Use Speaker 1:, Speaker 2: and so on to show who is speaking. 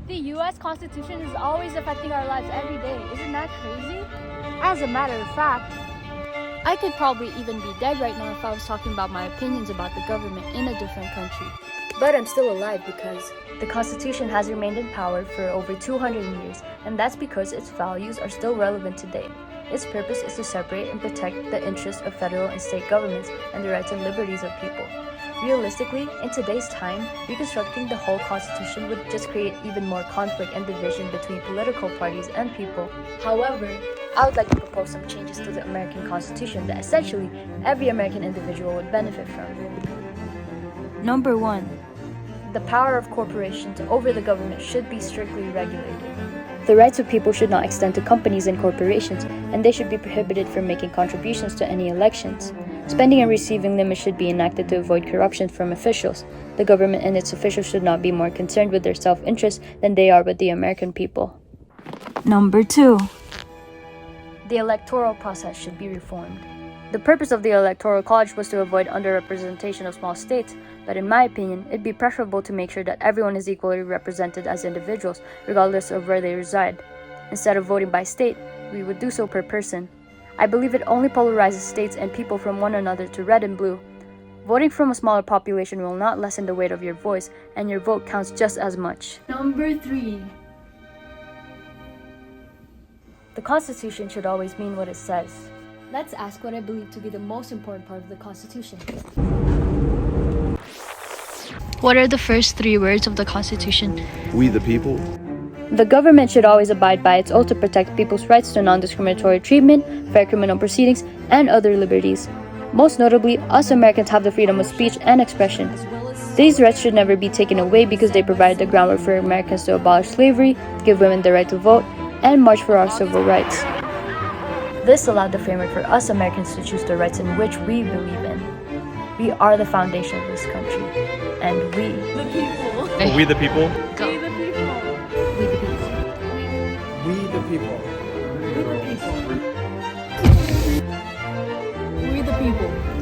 Speaker 1: The U.S. Constitution is always affecting our lives every day. Isn't that crazy? As a matter of fact, I could probably even be dead right now if I was talking about my opinions about the government in a different country. But I'm still alive because the Constitution has remained in power for over 200 years, and that's because its values are still relevant today. Its purpose is to separate and protect the interests of federal and state governments and the rights and liberties of people. Realistically, in today's time, reconstructing the whole Constitution would just create even more conflict and division between political parties and people. However, I would like to propose some changes to the American Constitution that essentially every American individual would benefit from. Number 1. The power of corporations over the government should be strictly regulated. The rights of people should not extend to companies and corporations, and they should be prohibited from making contributions to any elections. Spending and receiving limits should be enacted to avoid corruption from officials. The government and its officials should not be more concerned with their self-interest than they are with the American people. Number 2. The electoral process should be reformed. The purpose of the Electoral College was to avoid underrepresentation of small states, but in my opinion, it'd be preferable to make sure that everyone is equally represented as individuals, regardless of where they reside. Instead of voting by state, we would do so per person. I believe it only polarizes states and people from one another to red and blue. Voting from a smaller population will not lessen the weight of your voice, and your vote counts just as much. Number 3. The Constitution should always mean what it says. Let's ask what I believe to be the most important part of the Constitution. What are the first 3 words of the Constitution?
Speaker 2: We the people.
Speaker 1: The government should always abide by its oath to protect people's rights to non-discriminatory treatment, fair criminal proceedings, and other liberties. Most notably, us Americans have the freedom of speech and expression. These rights should never be taken away because they provide the groundwork for Americans to abolish slavery, give women the right to vote, and march for our civil rights. This allowed the framework for us Americans to choose the rights in which we believe in. We are the foundation of this country, and we,
Speaker 3: The people.
Speaker 2: We the people.
Speaker 3: Go.
Speaker 4: We the people.
Speaker 3: We the people. We the people.